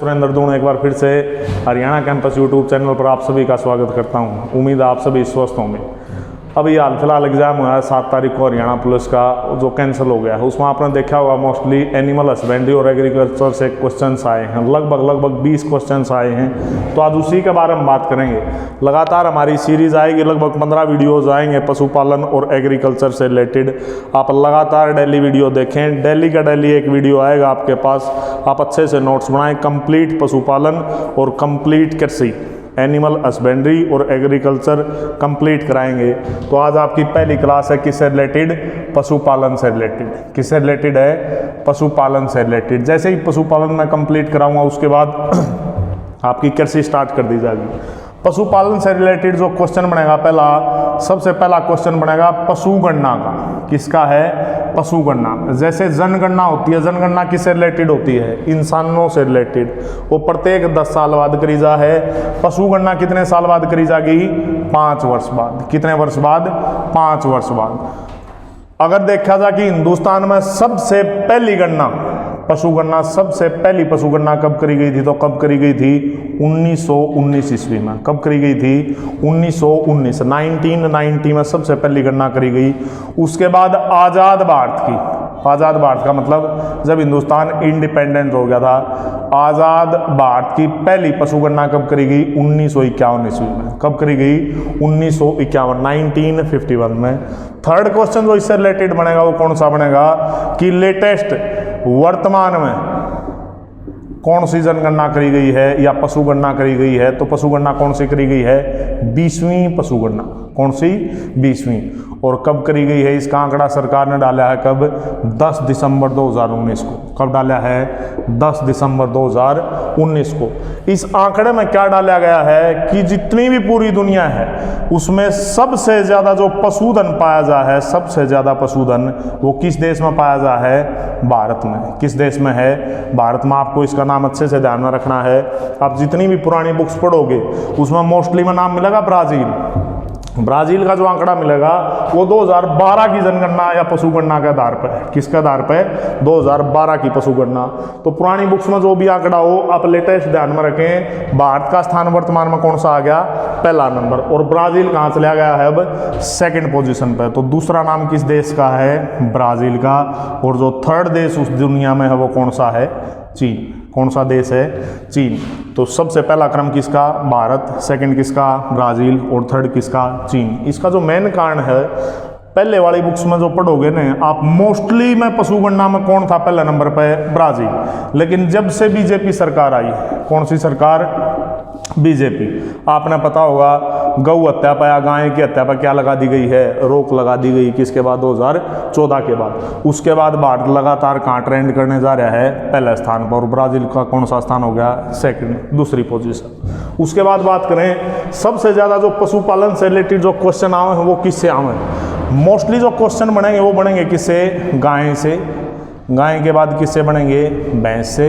सुरेंद्र दून एक बार फिर से हरियाणा कैंपस यूट्यूब चैनल पर आप सभी का स्वागत करता हूं। उम्मीद है आप सभी स्वस्थ होंगे। अभी हाल फिलहाल एग्जाम हुआ है 7 तारीख को हरियाणा पुलिस का, जो कैंसिल हो गया है। उसमें आपने देखा होगा मोस्टली एनिमल हस्बेंड्री और एग्रीकल्चर से क्वेश्चंस आए हैं, लगभग 20 क्वेश्चंस आए हैं। तो आज उसी के बारे में बात करेंगे। लगातार हमारी सीरीज आएगी, लगभग 15 वीडियोज़ आएंगे पशुपालन और एग्रीकल्चर से रिलेटेड। आप लगातार डेली वीडियो देखें, डेली का डेली एक वीडियो आएगा आपके पास। आप अच्छे से नोट्स बनाएं, कंप्लीट पशुपालन और कंप्लीट कृषि, एनिमल हस्बेंड्री और एग्रीकल्चर कंप्लीट कराएंगे। तो आज आपकी पहली क्लास है किससे रिलेटेड? पशुपालन से रिलेटेड। किससे रिलेटेड है? पशुपालन से रिलेटेड। जैसे ही पशुपालन मैं कंप्लीट कराऊंगा उसके बाद आपकी कृषि स्टार्ट कर दी जाएगी। पशुपालन से रिलेटेड जो क्वेश्चन बनेगा, सबसे पहला क्वेश्चन बनेगा पशुगणना का। किसका है? पशुगणना। जैसे जनगणना होती है, जनगणना किससे रिलेटेड होती है? इंसानों से रिलेटेड। वो प्रत्येक 10 साल बाद करी जा है। पशुगणना कितने साल बाद करी जाएगी? 5 वर्ष बाद। कितने वर्ष बाद? 5 वर्ष बाद। अगर देखा जाए कि हिंदुस्तान में सबसे पहली गणना, पशुगणना, सबसे पहली पशुगणना कब करी गई थी? तो कब करी गई थी? 1919 ईस्वी में। कब करी गई थी? 1990 में सबसे पहली गणना करी गई। उसके बाद आज़ाद भारत की, आज़ाद भारत का मतलब जब हिंदुस्तान इंडिपेंडेंट हो गया था, आज़ाद भारत की पहली पशुगणना कब करी गई? 1951 ईस्वी में। कब करी गई? 1951 में। थर्ड क्वेश्चन जो इससे रिलेटेड बनेगा वो कौन सा बनेगा कि लेटेस्ट वर्तमान में कौन सी जनगणना करी गई है या पशुगणना करी गई है? तो पशुगणना कौन सी करी गई है? 20वीं पशुगणना। कौन सी? 20वीं। और कब करी गई है? इसका आंकड़ा सरकार ने डाला है कब? 10 दिसंबर 2019 को। कब डाला है? 10 दिसंबर 2019 को। इस आंकड़े में क्या डाला गया है कि जितनी भी पूरी दुनिया है उसमें सबसे ज़्यादा जो पशुधन पाया जा है, सबसे ज़्यादा पशुधन वो किस देश में पाया जा है? भारत में। किस देश में है? भारत में। आपको इसका नाम अच्छे से ध्यान में रखना है। आप जितनी भी पुरानी बुक्स पढ़ोगे उसमें मोस्टली में नाम मिलेगा ब्राज़ील। ब्राज़ील का जो आंकड़ा मिलेगा वो 2012 की जनगणना या पशुगणना के आधार पर है। किसके आधार पर? 2012 की पशुगणना। तो पुरानी बुक्स में जो भी आंकड़ा हो आप लेटेस्ट ध्यान में रखें। भारत का स्थान वर्तमान में कौन सा आ गया? पहला नंबर। और ब्राज़ील कहाँ चला गया है? अब सेकंड पोजीशन पे। तो दूसरा नाम किस देश का है? ब्राज़ील का। और जो थर्ड देश उस दुनिया में है वो कौन सा है? चीन। कौन सा देश है? चीन। तो सबसे पहला क्रम किसका? भारत, सेकंड किसका? ब्राज़ील, और थर्ड किसका? चीन। इसका जो मेन कारण है, पहले वाली बुक्स में जो पढ़ोगे ना आप, मोस्टली में पशुगणना में कौन था पहले नंबर पे? ब्राज़ील। लेकिन जब से बीजेपी सरकार आई, कौन सी सरकार? बीजेपी। आपने पता होगा गौ हत्या पर या गाय की हत्या पर क्या लगा दी गई है? रोक लगा दी गई। किसके बाद? 2014 के बाद। उसके बाद भारत लगातार कहाँ ट्रेंड करने जा रहा है? पहले स्थान पर। और ब्राज़ील का कौन सा स्थान हो गया? सेकंड, दूसरी पोजीशन। उसके बाद बात करें सबसे ज़्यादा जो पशुपालन से रिलेटेड जो क्वेश्चन आए हैं वो किससे आए हैं? मोस्टली जो क्वेश्चन बनेंगे वो बनेंगे किससे? गाय से। गाय के बाद किससे बनेंगे? भैंस से।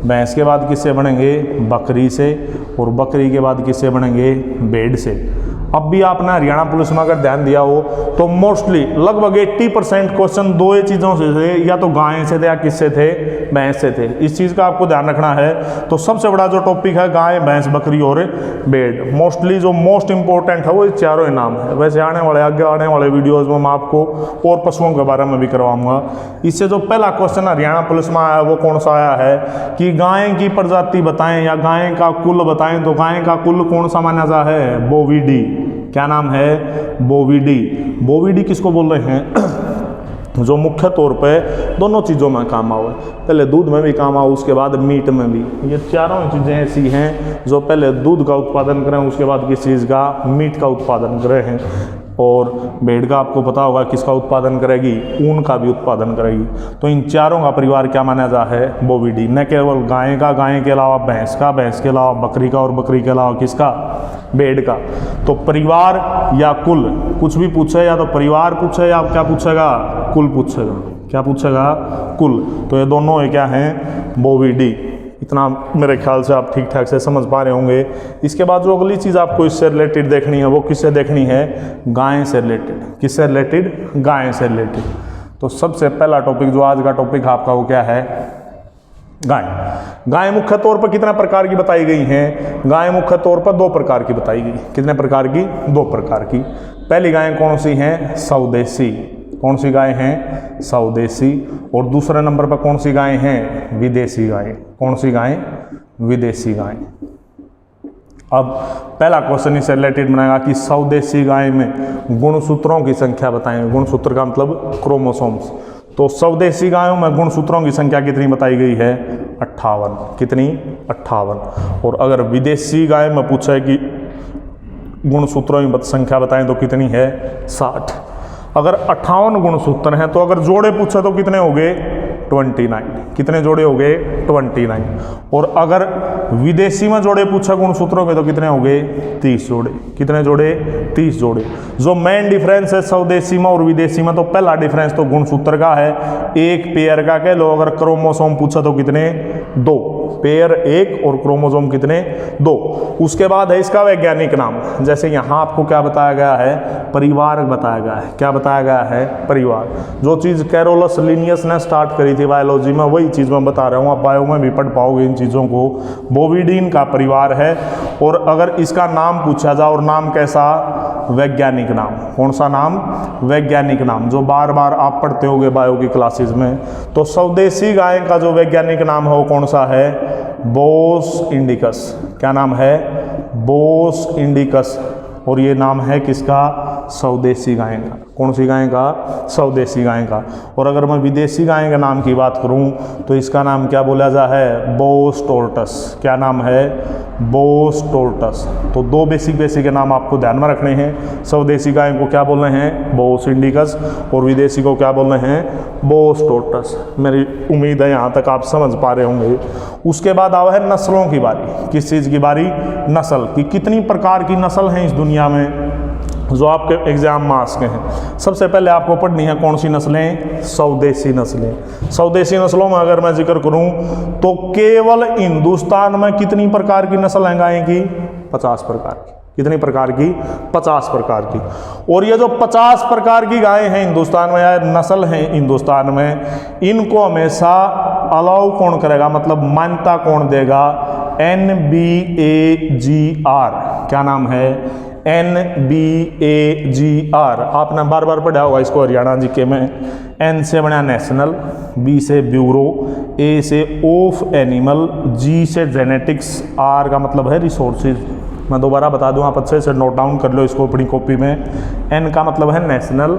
भैंस के बाद किससे बनेंगे? बकरी से। और बकरी के बाद किससे बनेंगे? भेड़ से। अब भी आपने हरियाणा पुलिस में अगर ध्यान दिया हो तो मोस्टली लगभग 80% क्वेश्चन दो ही चीज़ों से थे, या तो गाय से थे या किससे थे? भैंस से थे। इस चीज़ का आपको ध्यान रखना है। तो सबसे बड़ा जो टॉपिक है गाय, भैंस, बकरी और भेड़। मोस्टली जो मोस्ट इंपॉर्टेंट है वो चारों ही नाम है। वैसे आगे आने वाले वीडियोज़ में मैं आपको और पशुओं के बारे में भी करवाऊंगा। इससे जो पहला क्वेश्चन हरियाणा पुलिस में आया वो कौन सा आया है कि गाय की प्रजाति बताएं या गाय का कुल बताएं। तो गाय का कुल कौन सा माना जा है? बोविडी। क्या नाम है? बोविडी। बोविडी किसको बोल रहे हैं? जो मुख्य तौर पे दोनों चीज़ों में काम आवे। पहले दूध में भी काम आओ, उसके बाद मीट में भी। ये चारों चीज़ें ऐसी हैं जो पहले दूध का उत्पादन करें, उसके बाद किस चीज़ का? मीट का उत्पादन करें हैं। और भेड़ का आपको पता होगा किसका उत्पादन करेगी? ऊन का भी उत्पादन करेगी। तो इन चारों का परिवार क्या माना जा है? बोविडी। न केवल गाय का, गाय के अलावा भैंस का, भैंस के अलावा बकरी का, और बकरी के अलावा किसका? भेड़ का। तो परिवार या कुल कुछ भी पूछे, या तो परिवार पूछे या क्या पूछेगा? कुल पूछेगा। क्या पूछेगा? कुल। तो ये दोनों ये क्या हैं? बोविडी। इतना मेरे ख्याल से आप ठीक ठाक से समझ पा रहे होंगे। इसके बाद जो अगली चीज़ आपको इससे रिलेटेड देखनी है वो किससे देखनी है? गाय से रिलेटेड। किससे रिलेटेड? गाय से रिलेटेड। तो सबसे पहला टॉपिक जो आज का टॉपिक आपका वो क्या है? गाय। गाय मुख्य तौर पर कितने प्रकार की बताई गई हैं? गाय मुख्य तौर पर 2 प्रकार की बताई गई। कितने प्रकार की? 2 प्रकार की। पहली गाय कौन सी हैं? स्वदेशी। कौन सी गाय हैं? स्वदेशी। और दूसरे नंबर पर कौन सी गाय हैं? विदेशी गाय। कौन सी गाय? विदेशी गाय। अब पहला क्वेश्चन इससे रिलेटेड बनाएगा कि स्वदेशी गाय में गुणसूत्रों की संख्या बताएं। गुणसूत्र का मतलब क्रोमोसोम्स। तो स्वदेशी गायों में गुणसूत्रों की संख्या कितनी बताई गई है? 58। कितनी? 58। और अगर विदेशी गाय में पूछा है कि गुणसूत्रों की संख्या बताएं तो कितनी है? 60। अगर 58 गुणसूत्र हैं तो अगर जोड़े पूछा तो कितने हो गए? 29। कितने जोड़े हो गए? 29। और अगर विदेशी में जोड़े पूछा गुणसूत्रों के तो कितने हो गए? 30 जोड़े। कितने जोड़े? 30 जोड़े। जो मेन डिफरेंस है स्वदेशी में और विदेशी में, तो पहला डिफरेंस तो गुणसूत्र का है, एक पेयर का कह लो। अगर क्रोमोसोम पूछा तो कितने? 2 पेयर, 1 और क्रोमोसोम कितने? 2। उसके बाद है इसका वैज्ञानिक नाम। जैसे यहाँ आपको क्या बताया गया है? परिवार बताया गया है। क्या बताया गया है? परिवार। जो चीज़ कैरोलस लिनियस ने स्टार्ट करी थी बायोलॉजी में, वही चीज़ मैं बता रहा हूँ। आप बायो में भी पढ़ पाओगे इन चीज़ों को। बोविडीन का परिवार है। और अगर इसका नाम पूछा जाए, और नाम कैसा? वैज्ञानिक नाम। कौन सा नाम? वैज्ञानिक नाम, जो बार बार आप पढ़ते होगे बायो की क्लासेस में। तो स्वदेशी गाय का जो वैज्ञानिक नाम है वो कौन सा है? बोस इंडिकस। क्या नाम है? बोस इंडिकस। और ये नाम है किसका? स्वदेशी गाय का। कौन सी गाय का? स्वदेशी गाय का। और अगर मैं विदेशी गाय के नाम की बात करूं तो इसका नाम क्या बोला जा है? बोस टोर्टस। क्या नाम है? बोस टोर्टस। तो 2 बेसिक के नाम आपको ध्यान में रखने हैं। स्वदेशी गाय को क्या बोल रहे हैं? बोस इंडिकस। और विदेशी को क्या बोल रहे हैं? बोस टोर्टस। मेरी उम्मीद है यहाँ तक आप समझ पा रहे होंगे। उसके बाद आवा है नस्लों की बारी। किस चीज़ की बारी? नस्ल की। कितनी प्रकार की नस्ल हैं इस दुनिया में जो आपके एग्जाम में आ सके हैं? सबसे पहले आपको पढ़नी है कौन सी नस्लें? स्वदेशी नस्लें। स्वदेशी नस्लों में अगर मैं जिक्र करूं तो केवल हिंदुस्तान में कितनी प्रकार की नस्ल हैं गाय की? 50 प्रकार की। कितनी प्रकार की? 50 प्रकार की। और ये जो 50 प्रकार की गायें हैं हिंदुस्तान में या नस्ल हैं हिंदुस्तान में, इनको हमेशा अलाउ कौन करेगा, मतलब मान्यता कौन देगा? NBAGR। क्या नाम है? NBAGR। आपने बार बार पढ़ा होगा इसको हरियाणा जीके में। N से बना नेशनल, B से ब्यूरो, A से ऑफ एनिमल, G से जेनेटिक्स, R का मतलब है रिसोर्सेज। मैं दोबारा बता दूं, आप अच्छे से नोट डाउन कर लो इसको अपनी कॉपी में। N का मतलब है नेशनल,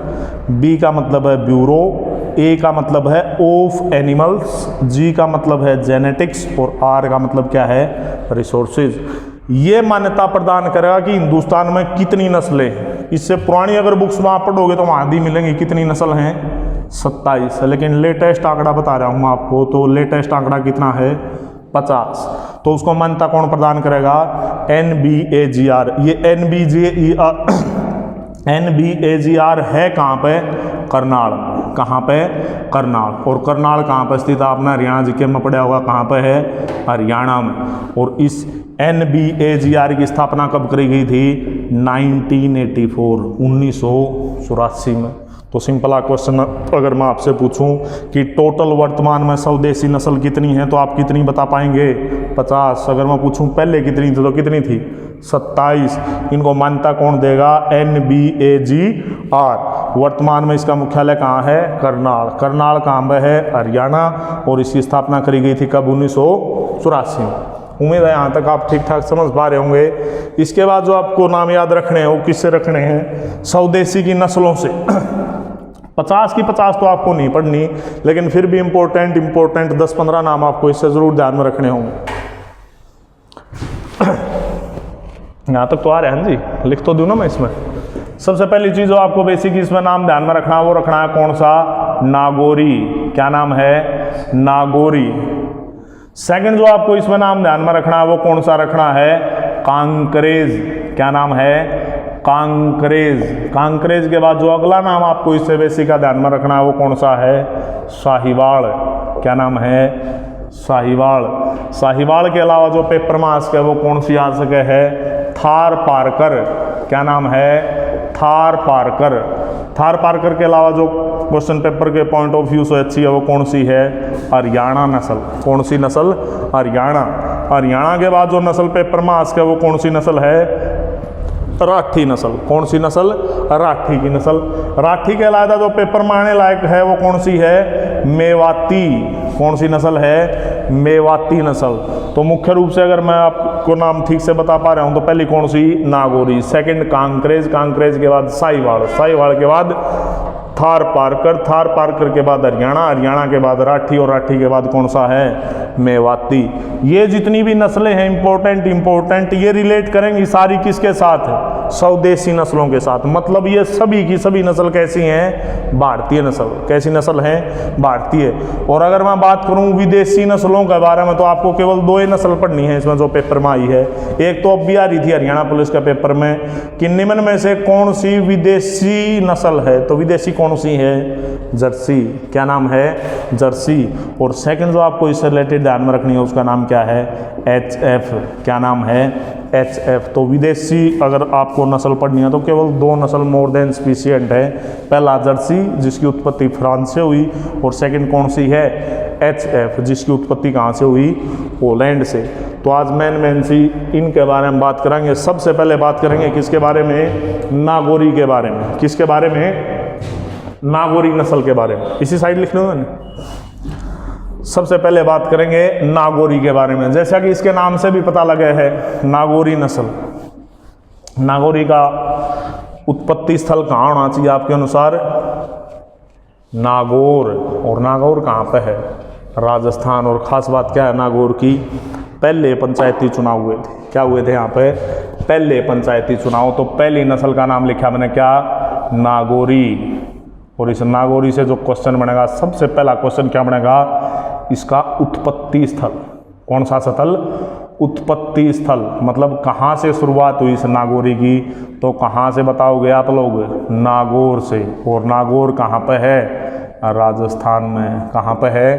B का मतलब है ब्यूरो, A का मतलब है ऑफ एनिमल्स, G का मतलब है जेनेटिक्स और R का मतलब क्या है? रिसोर्सेज। ये मान्यता प्रदान करेगा कि हिंदुस्तान में कितनी नस्लें हैं। इससे पुरानी अगर बुक्स में आप पढ़ोगे तो वहाँ भी मिलेंगी। कितनी नस्ल हैं? 27। लेकिन लेटेस्ट आंकड़ा बता रहा हूँ आपको, तो लेटेस्ट आंकड़ा कितना है? 50। तो उसको मान्यता कौन प्रदान करेगा? NBAGR। ये NBAGR है कहाँ पे? करनाल। कहाँ पे? करनाल। और करनाल कहाँ पर स्थित? आपने हरियाणा जीके में पढ़ा होगा। कहाँ पे है? हरियाणा में। और इस NBAGR की स्थापना कब करी गई थी? 1984 में। तो सिंपल क्वेश्चन अगर मैं आपसे पूछूं कि टोटल वर्तमान में स्वदेशी नस्ल कितनी है तो आप कितनी बता पाएंगे? 50। अगर मैं पूछूं पहले कितनी थी तो कितनी थी? 27। इनको मान्यता कौन देगा? NBAGR। वर्तमान में इसका मुख्यालय कहाँ है? करनाल। करनाल कहाँ में है? हरियाणा। और इसकी स्थापना करी गई थी कब? 1984 में। उम्मीद है यहाँ तक आप ठीक ठाक समझ पा रहे होंगे। इसके बाद जो आपको नाम याद रखने हैं वो किससे रखने हैं? स्वदेशी की नस्लों से। 50 की 50 तो आपको नहीं पढ़नी, लेकिन फिर भी इम्पोर्टेंट 10-15 नाम आपको इससे जरूर ध्यान में रखने होंगे। यहाँ तक तो आ रहे हैं जी, लिख तो दूँ ना मैं इसमें। सबसे पहली चीज़ जो आपको बेसिक इसमें नाम ध्यान में रखना है वो रखना है कौन सा? नागौरी। क्या नाम है? नागौरी। सेकंड जो आपको इसमें नाम ध्यान में रखना है वो कौन सा रखना है? कांकरेज। क्या नाम है? कांकरेज। कांकरेज के बाद जो अगला नाम आपको इससे बेसिक का ध्यान में रखना है वो कौन सा है? साहिवाल। क्या नाम है? साहिवाल। साहिवाल के अलावा जो पेपर मास्क है वो कौन सी आ सके है? थार पारकर। क्या नाम है? थार पारकर। थार पारकर के अलावा जो क्वेश्चन पेपर के पॉइंट ऑफ व्यू से अच्छी है वो कौन सी है? हरियाणा नस्ल। कौन सी नस्ल? हरियाणा। हरियाणा के बाद जो नस्ल पेपर में आस्क है वो कौन सी नस्ल है? राठी नस्ल। कौन सी नस्ल? राठी की नस्ल। राठी के अलावा जो पेपर में आने लायक है वो कौन सी है? मेवाती। कौन सी नस्ल है? मेवाती नस्ल। तो मुख्य रूप से अगर मैं आपको नाम ठीक से बता पा रहा हूं तो पहली कौन सी? नागौरी। सेकंड कांकरेज। कांकरेज के बाद साहिवाल। साहिवाल के बाद थार पारकर। थार पारकर के बाद हरियाणा। हरियाणा के बाद राठी और राठी के बाद कौन सा है? मेवाती। ये जितनी भी नस्लें हैं इंपॉर्टेंट ये रिलेट करेंगी सारी किसके साथ? स्वदेशी नस्लों के साथ। मतलब ये सभी की सभी नस्ल कैसी हैं? भारतीय नस्ल। कैसी नस्ल है? भारतीय। और अगर मैं बात करूं विदेशी नस्लों के बारे में तो आपको केवल दो ही नस्ल पढ़नी है इसमें जो पेपर में आई है। एक तो अब भी आ रही थी हरियाणा पुलिस के पेपर में कि निम्न में से कौन सी विदेशी नस्ल है? तो विदेशी कौन सी है? जर्सी। क्या नाम है? जर्सी। और सेकंड जो आपको इससे रिलेटेड ध्यान में रखनी है उसका नाम क्या है? HF। क्या नाम है? HF। तो विदेशी अगर आपको नस्ल पढ़नी है तो केवल दो नस्ल मोर देन स्पीशीएंट है। पहला जर्सी जिसकी उत्पत्ति फ्रांस से हुई और सेकंड कौन सी है? HF जिसकी उत्पत्ति कहाँ से हुई? पोलैंड से। तो आज मेन सी इनके बारे में बात करेंगे। सबसे पहले बात करेंगे किसके बारे में? नागौरी के बारे में। किसके बारे में? नागौरी नस्ल के बारे में। इसी साइड लिख लो मैंने। सबसे पहले बात करेंगे नागौरी के बारे में। जैसा कि इसके नाम से भी पता लगा है नागौरी नस्ल। नागौरी का उत्पत्ति स्थल कहाँ होना चाहिए आपके अनुसार? नागौर। और नागौर कहाँ पे है? राजस्थान। और ख़ास बात क्या है नागौर की? पहले पंचायती चुनाव हुए थे। क्या हुए थे यहाँ पे? पहले पंचायती चुनाव। तो पहली नस्ल का नाम लिखा मैंने क्या? नागौरी। और इस नागौरी से जो क्वेश्चन बनेगा सबसे पहला क्वेश्चन क्या बनेगा? इसका उत्पत्ति स्थल। कौन सा स्थल? उत्पत्ति स्थल। मतलब कहाँ से शुरुआत हुई इस नागौरी की? तो कहाँ से बताओगे आप लोग? नागौर से। और नागौर कहाँ पे है? राजस्थान में। कहाँ पे है?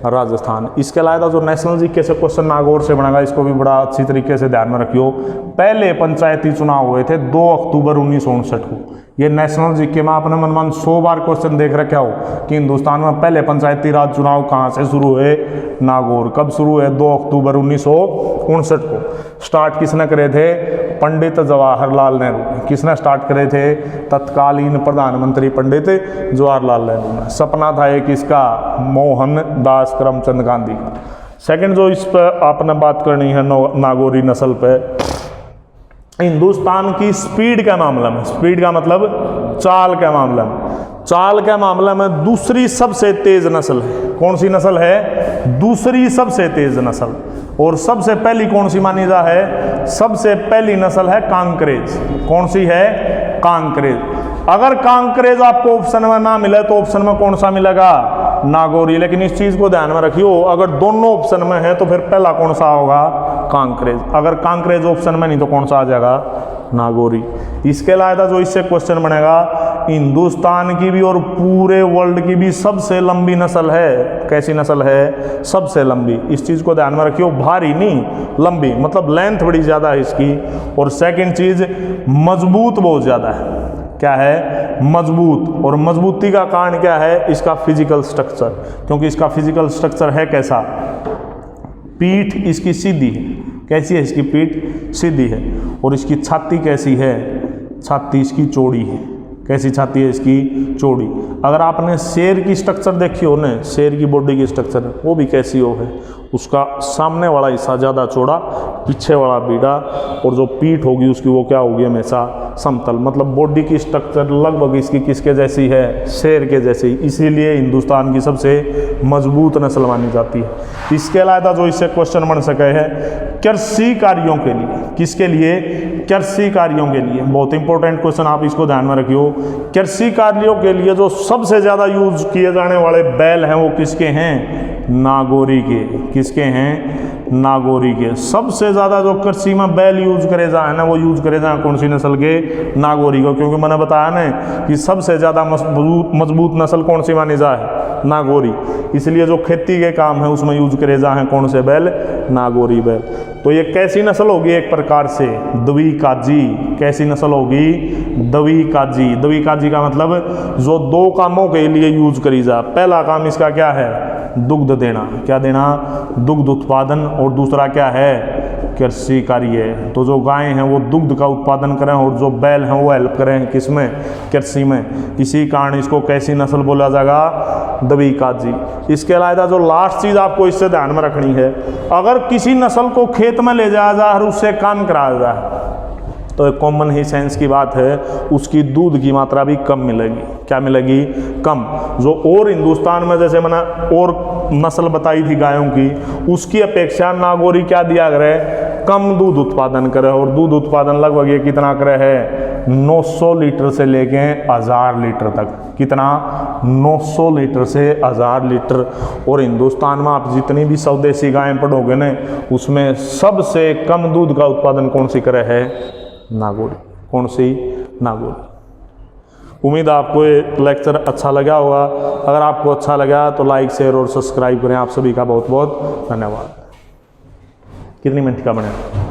राजस्थान। इसके अलावा जो नेशनल जीके से क्वेश्चन नागौर से बनेगा इसको भी बड़ा अच्छी तरीके से ध्यान में रखियो। पहले पंचायती चुनाव हुए थे 2 अक्टूबर 1959 को। ये नेशनल जीके में आपने मनमान 100 बार क्वेश्चन देख रखा हो कि हिंदुस्तान में पहले पंचायती राज चुनाव कहाँ से शुरू हुए? नागौर। कब शुरू हुए? 2 अक्टूबर 1959 को। स्टार्ट किसने करे थे? पंडित जवाहरलाल नेहरू। किसने स्टार्ट करे थे? तत्कालीन प्रधानमंत्री पंडित जवाहरलाल नेहरू ने। सपना था एक इसका मोहन दास करमचंद गांधी का। सेकंड जो इस पर आपने बात करनी है नागौरी नस्ल पे, हिंदुस्तान की स्पीड के मामले में। स्पीड का मतलब चाल के मामले में। चाल के मामले में दूसरी सबसे तेज नस्ल है। कौन सी नस्ल है? दूसरी सबसे तेज नस्ल। और सबसे पहली कौन सी मानी जा है? सबसे पहली नस्ल है कांकरेज। कौन सी है? कांकरेज। अगर कांकरेज आपको ऑप्शन में ना मिले तो ऑप्शन में कौन सा मिलेगा? नागौरी। लेकिन इस चीज को ध्यान में रखियो अगर दोनों ऑप्शन में है तो फिर पहला कौन सा होगा? कांकरेज। अगर कांकरेज ऑप्शन में नहीं तो कौन सा आ जाएगा? नागौरी। इसके अलावा जो इससे क्वेश्चन बनेगा हिंदुस्तान की भी और पूरे वर्ल्ड की भी सबसे लंबी नस्ल है। कैसी नस्ल है? सबसे लंबी। इस चीज को ध्यान में रखियो। भारी नहीं, लंबी। मतलब लेंथ बड़ी ज्यादा है इसकी। और सेकंड चीज मजबूत बहुत ज्यादा है। क्या है? मजबूत। और मजबूती का कारण क्या है? इसका फिजिकल स्ट्रक्चर। क्योंकि इसका फिजिकल स्ट्रक्चर है कैसा? पीठ इसकी सीधी है। कैसी है इसकी पीठ? सीधी है। और इसकी छाती कैसी है? छाती इसकी चौड़ी है। कैसी छाती है इसकी? चौड़ी। अगर आपने शेर की स्ट्रक्चर देखी हो ना, शेर की बॉडी की स्ट्रक्चर वो भी कैसी हो है? उसका सामने वाला हिस्सा ज़्यादा चौड़ा, पीछे वाला बीड़ा, और जो पीठ होगी उसकी वो क्या होगी? हमेशा समतल। मतलब बॉडी की स्ट्रक्चर लगभग इसकी किसके जैसी है? शेर के जैसी। इसीलिए हिंदुस्तान की सबसे मजबूत नस्ल मानी जाती है। इसके अलावा जो इससे क्वेश्चन बन सके है कृषि कार्यों के लिए। किसके लिए? कृषि कार्यों के लिए। बहुत इंपॉर्टेंट क्वेश्चन, आप इसको ध्यान में रखियो। कृषि कार्यों के लिए जो सबसे ज़्यादा यूज किए जाने वाले बैल हैं वो किसके हैं? नागौरी के। किसके हैं? नागौरी के। सबसे ज़्यादा जो कृषि में बैल यूज करे जाए ना वो यूज करे जाए कौन सी नस्ल के? नागौरी को। क्योंकि मैंने बताया ना कि सबसे ज़्यादा मजबूत नस्ल कौन सी मानी जाए? नागौरी। इसलिए जो खेती के काम है उसमें यूज करे जा हैं कौन से बैल, नागौरी बैल। तो ये कैसी नस्ल होगी, एक प्रकार से द्विकाजी। कैसी नस्ल होगी, द्विकाजी। द्विकाजी का मतलब जो दो कामों के लिए यूज करी जा। पहला काम इसका क्या है, दुग्ध देना, क्या देना, दुग्ध उत्पादन, और दूसरा क्या है, कृषि कार्य। तो जो गायें हैं वो दुग्ध का उत्पादन करें और जो बैल हैं वो हेल्प करें किसमें, कृषि में। इसी कारण इसको कैसी नस्ल बोला जाएगा, द्विकाजी। इसके अलावा जो लास्ट चीज़ आपको इससे ध्यान में रखनी है, अगर किसी नस्ल को खेत में ले जाया जाए और उससे काम कराया जाए तो एक कॉमन ही सेंस की बात है, उसकी दूध की मात्रा भी कम मिलेगी। क्या मिलेगी, कम। जो और हिंदुस्तान में जैसे मैंने और नस्ल बताई थी गायों की, उसकी अपेक्षा नागौरी क्या दिया करे, कम दूध उत्पादन करे। और दूध उत्पादन लगभग ये कितना करे है, 900 लीटर से लेके 1000 लीटर तक। कितना, 900 लीटर से 1000 लीटर। और हिंदुस्तान में आप जितनी भी स्वदेशी गायें पढ़ोगे ना, उसमें सबसे कम दूध का उत्पादन कौन सी करे है, नागौरी। कौन सी, नागौरी। उम्मीद आपको ये लेक्चर अच्छा लगा होगा। अगर आपको अच्छा लगा तो लाइक, शेयर और सब्सक्राइब करें। आप सभी का बहुत बहुत धन्यवाद। कितनी मिनट का बने।